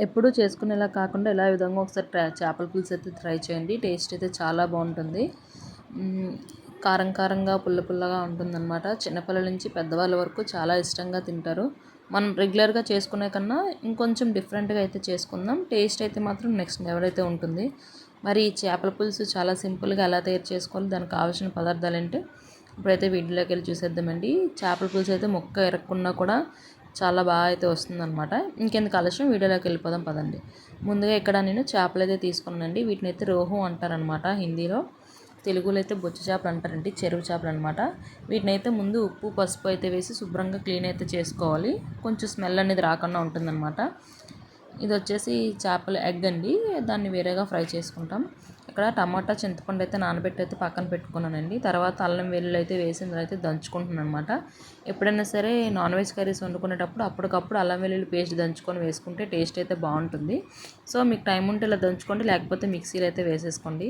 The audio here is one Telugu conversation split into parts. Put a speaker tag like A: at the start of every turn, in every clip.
A: ఎప్పుడూ చేసుకునేలా కాకుండా ఇలా విధంగా ఒకసారి చేపల పులుసు అయితే ట్రై చేయండి. టేస్ట్ అయితే చాలా బాగుంటుంది. కారం కారంగా పుల్ల పుల్లగా ఉంటుందన్నమాట. చిన్నపిల్లల నుంచి పెద్దవాళ్ళ వరకు చాలా ఇష్టంగా తింటారు. మనం రెగ్యులర్గా చేసుకునే కన్నా ఇంకొంచెం డిఫరెంట్గా అయితే చేసుకుందాం. టేస్ట్ అయితే మాత్రం నెక్స్ట్ లెవెల్ అయితే ఉంటుంది. మరి ఈ చేపల పులుసు చాలా సింపుల్గా ఎలా తయారు చేసుకోవాలి, దానికి కావాల్సిన పదార్థాలు ఏంటి ఇప్పుడైతే వీడియోలోకి వెళ్ళి చూసేద్దామండి. చేపల పులుసు అయితే ముక్క ఎరక్కున్నా కూడా చాలా బాగా అయితే వస్తుందన్నమాట. ఇంకెందుకు ఆలస్యం వీడియోలోకి వెళ్ళిపోదాం పదండి. ముందుగా ఇక్కడ నేను చేపలు అయితే తీసుకున్నానండి. వీటిని అయితే రోహు అంటారనమాట హిందీలో. తెలుగులో అయితే బొచ్చు చేపలు అంటారండి, చెరువు చేపలు అనమాట. వీటిని అయితే ముందు ఉప్పు పసుపు అయితే వేసి శుభ్రంగా క్లీన్ అయితే చేసుకోవాలి. కొంచెం స్మెల్ అనేది రాకుండా ఉంటుందన్నమాట. ఇది వచ్చేసి చేపల ఎగ్ అండి, దాన్ని వేరేగా ఫ్రై చేసుకుంటాం. ఇక్కడ టమాటా చింతపండు అయితే నానబెట్టి అయితే పక్కన పెట్టుకున్నానండి. తర్వాత అల్లం వెల్లుల్లి అయితే వేసి ఇందులో అయితే దంచుకుంటున్నాను అనమాట. ఎప్పుడైనా సరే నాన్ వెజ్ కర్రీస్ వండుకునేటప్పుడు అప్పటికప్పుడు అల్లం వెల్లుల్లి పేస్ట్ దంచుకొని వేసుకుంటే టేస్ట్ అయితే బాగుంటుంది. సో మీకు టైం ఉంటే ఇలా దంచుకోండి, లేకపోతే మిక్సీలో అయితే వేసేసుకోండి.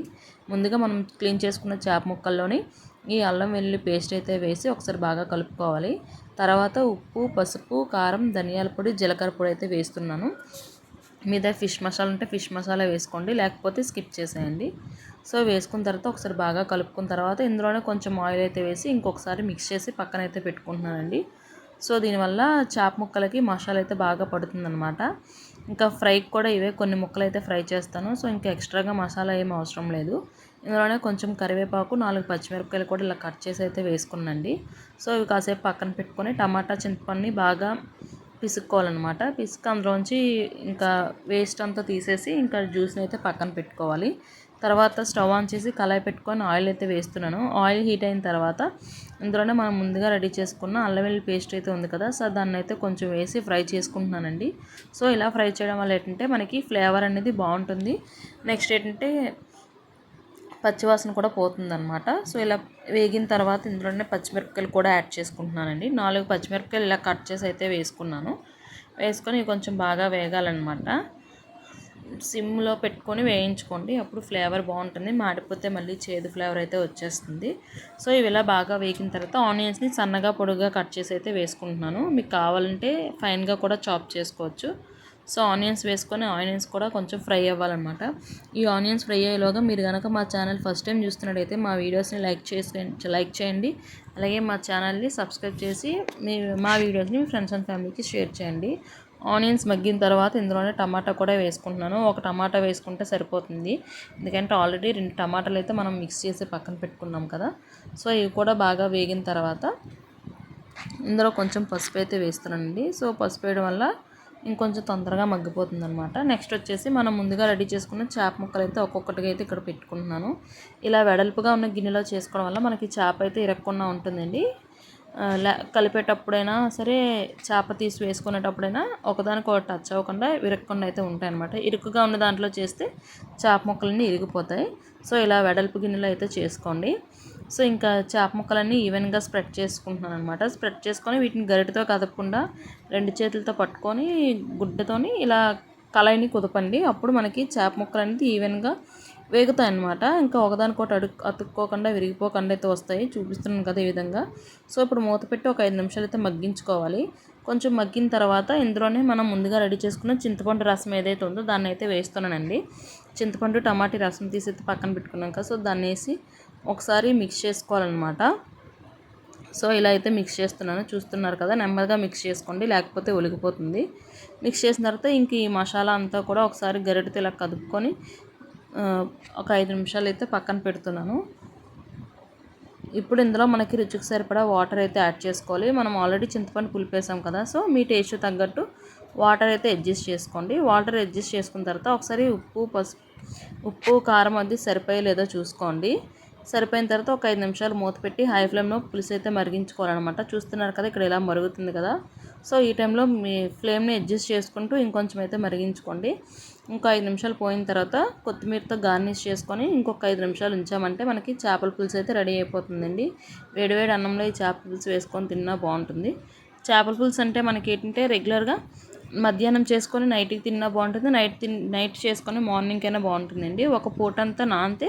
A: ముందుగా మనం క్లీన్ చేసుకున్న చేప ముక్కల్లోని ఈ అల్లం వెల్లుల్లి పేస్ట్ అయితే వేసి ఒకసారి బాగా కలుపుకోవాలి. తర్వాత ఉప్పు పసుపు కారం ధనియాల పొడి జీలకర్ర పొడి అయితే వేస్తున్నాను. మీద ఫిష్ మసాలా ఉంటే ఫిష్ మసాలా వేసుకోండి, లేకపోతే స్కిప్ చేసేయండి. సో వేసుకున్న తర్వాత ఒకసారి బాగా కలుపుకున్న తర్వాత ఇందులోనే కొంచెం ఆయిల్ అయితే వేసి ఇంకొకసారి మిక్స్ చేసి పక్కన అయితే పెట్టుకుంటున్నానండి. సో దీనివల్ల చేప ముక్కలకి మసాలా అయితే బాగా పడుతుందన్నమాట. ఇంకా ఫ్రైకి కూడా ఇవే కొన్ని ముక్కలు అయితే ఫ్రై చేస్తాను. సో ఇంకా ఎక్స్ట్రాగా మసాలా ఏం అవసరం లేదు. ఇందులోనే కొంచెం కరివేపాకు 4 పచ్చిమిరపకాయలు కూడా ఇలా కట్ చేసి అయితే వేసుకున్నాండి. సో ఇవి కాసేపు పక్కన పెట్టుకొని టమాటా చింతపండుని బాగా పిసుక్కోవాలన్నమాట. పిసుకు అందులోంచి ఇంకా వేస్ట్ అంతా తీసేసి ఇంకా జ్యూస్ని అయితే పక్కన పెట్టుకోవాలి. తర్వాత స్టవ్ ఆన్ చేసి కళాయి పెట్టుకొని ఆయిల్ అయితే వేస్తున్నాను. ఆయిల్ హీట్ అయిన తర్వాత ఇందులోనే మనం ముందుగా రెడీ చేసుకున్న అల్లం వెల్లుల్లి పేస్ట్ అయితే ఉంది కదా, సో దాన్ని అయితే కొంచెం వేసి ఫ్రై చేసుకుంటున్నానండి. సో ఇలా ఫ్రై చేయడం వల్ల ఏంటంటే మనకి ఫ్లేవర్ అనేది బాగుంటుంది. నెక్స్ట్ ఏంటంటే పచ్చివాసన కూడా పోతుందన్నమాట. సో ఇలా వేగిన తర్వాత ఇందులోనే పచ్చిమిరపకాయలు కూడా యాడ్ చేసుకుంటున్నానండి. 4 పచ్చిమిరపకాయలు ఇలా కట్ చేసి అయితే వేసుకున్నాను. వేసుకొని కొంచెం బాగా వేగాలన్నమాట. సిమ్లో పెట్టుకొని వేయించుకోండి, అప్పుడు ఫ్లేవర్ బాగుంటుంది. మాడిపోతే మళ్ళీ చేదు ఫ్లేవర్ అయితే వచ్చేస్తుంది. సో ఇవి ఇలా బాగా వేగిన తర్వాత ఆనియన్స్ని సన్నగా పొడుగా కట్ చేసి అయితే వేసుకుంటున్నాను. మీకు కావాలంటే ఫైన్గా కూడా చాప్ చేసుకోవచ్చు. సో ఆనియన్స్ వేసుకొని ఆనియన్స్ కూడా కొంచెం ఫ్రై అవ్వాలన్నమాట. ఈ ఆనియన్స్ ఫ్రై అయ్యేలోగా మీరు కనుక మా ఛానల్ ఫస్ట్ టైం చూస్తున్నట్టయితే మా వీడియోస్ని లైక్ చేయండి. అలాగే మా ఛానల్ని సబ్స్క్రైబ్ చేసి మా వీడియోస్ని మీ ఫ్రెండ్స్ అండ్ ఫ్యామిలీకి షేర్ చేయండి. ఆనియన్స్ మగ్గిన తర్వాత ఇందులోనే టమాటా కూడా వేసుకుంటున్నాను. ఒక టమాటా వేసుకుంటే సరిపోతుంది, ఎందుకంటే ఆల్రెడీ 2 టమాటాలు అయితే మనం మిక్స్ చేసి పక్కన పెట్టుకున్నాం కదా. సో ఇవి కూడా బాగా వేగిన తర్వాత ఇందులో కొంచెం పసుపు అయితే వేస్తున్నానండి. సో పసుపు వేయడం వల్ల ఇంకొంచెం తొందరగా మగ్గిపోతుంది అనమాట. నెక్స్ట్ వచ్చేసి మనం ముందుగా రెడీ చేసుకున్న చేప ముక్కలు అయితే ఒక్కొక్కటిగా అయితే ఇక్కడ పెట్టుకుంటున్నాను. ఇలా వెడల్పుగా ఉన్న గిన్నెలో చేసుకోవడం వల్ల మనకి చేప అయితే ఇరక్కుండా ఉంటుందండి. కలిపేటప్పుడైనా సరే చేప తీసి వేసుకునేటప్పుడైనా ఒకదానికి ఒక టచ్ అవ్వకుండా విరగకుండా అయితే ఉంటాయి అనమాట. ఇరుకుగా ఉన్న దాంట్లో చేస్తే చేప ముక్కలన్నీ ఇరిగిపోతాయి. సో ఇలా వెడల్పు గిన్నెలో అయితే చేసుకోండి. సో ఇంకా చేప ముక్కలన్నీ ఈవెన్గా స్ప్రెడ్ చేసుకుంటున్నాను అనమాట. స్ప్రెడ్ చేసుకొని వీటిని గరిటెతో కదపకుండా 2 చేతులతో పట్టుకొని గుడ్డతోని ఇలా కళాయిని కుదపండి. అప్పుడు మనకి చేప ముక్కలు అనేది ఈవెన్గా వేగుతాయి అన్నమాట. ఇంకా ఒకదానికొకటి అతుక్కోకుండా విరిగిపోకుండా అయితే వస్తాయి. చూపిస్తున్నాను కదా ఈ విధంగా. సో ఇప్పుడు మూత పెట్టి ఒక 5 నిమిషాలు అయితే మగ్గించుకోవాలి. కొంచెం మగ్గిన తర్వాత ఇందులోనే మనం ముందుగా రెడీ చేసుకున్న చింతపండు రసం ఏదైతే ఉందో దాన్ని అయితే వేస్తున్నానండి. చింతపండు టమాటా రసం తీసి అయితే పక్కన పెట్టుకున్నాక సో దాన్ని వేసి ఒకసారి మిక్స్ చేసుకోవాలన్నమాట. సో ఇలా అయితే మిక్స్ చేస్తున్నాను, చూస్తున్నారు కదా. నెమ్మదిగా మిక్స్ చేసుకోండి, లేకపోతే ఒలిగిపోతుంది. మిక్స్ చేసిన తర్వాత ఇంక ఈ మసాలా అంతా కూడా ఒకసారి గరిటెతో ఇలా కదుపుకొని ఒక 5 నిమిషాలు అయితే పక్కన పెడుతున్నాను. ఇప్పుడు ఇందులో మనకి రుచికి సరిపడా వాటర్ అయితే యాడ్ చేసుకోవాలి. మనం ఆల్రెడీ చింతపండు పులిపేసాం కదా, సో మీ టేస్ట్ తగ్గట్టు వాటర్ అయితే అడ్జస్ట్ చేసుకోండి. వాటర్ అడ్జస్ట్ చేసుకున్న తర్వాత ఒకసారి ఉప్పు కారం అది సరిపోయే లేదో చూసుకోండి. సరిపోయిన తర్వాత ఒక 5 నిమిషాలు మూత పెట్టి హై ఫ్లేమ్లో పులుసు అయితే మరిగించుకోవాలన్నమాట. చూస్తున్నారు కదా ఇక్కడ ఇలా మరుగుతుంది కదా. సో ఈ టైంలో మీ ఫ్లేమ్ని అడ్జస్ట్ చేసుకుంటూ ఇంకొంచెం అయితే మరిగించుకోండి. ఇంకో 5 నిమిషాలు పోయిన తర్వాత కొత్తిమీరతో గార్నిష్ చేసుకొని ఇంకొక 5 నిమిషాలు ఉంచామంటే మనకి చేపల పులుసు అయితే రెడీ అయిపోతుందండి. వేడివేడి అన్నంలో ఈ చేపల పులుసు వేసుకొని తిన్నా బాగుంటుంది. చేపల పులుసు అంటే మనకి ఏంటంటే రెగ్యులర్గా మధ్యాహ్నం చేసుకొని నైట్కి తిన్నా బాగుంటుంది, నైట్ చేసుకొని మార్నింగ్ అయినా బాగుంటుందండి. ఒక పూట అంతా నానితే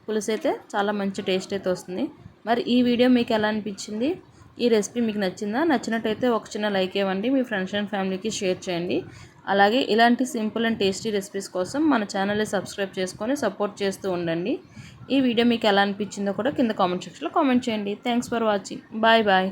A: పులుసు అయితే చాలా మంచి టేస్ట్ అయితే వస్తుంది. మరి ఈ వీడియో మీకు ఎలా అనిపించింది? ఈ రెసిపీ మీకు నచ్చిందా? నచ్చినట్టయితే ఒక చిన్న లైక్ ఇవ్వండి, మీ ఫ్రెండ్స్ అండ్ ఫ్యామిలీకి షేర్ చేయండి. అలాగే ఇలాంటి సింపుల్ అండ్ టేస్టీ రెసిపీస్ కోసం మన ఛానల్ని సబ్స్క్రైబ్ చేసుకొని సపోర్ట్ చేస్తూ ఉండండి. ఈ వీడియో మీకు ఎలా అనిపించిందో కూడా కింద కామెంట్ సెక్షన్లో కామెంట్ చేయండి. Thanks for watching. Bye bye.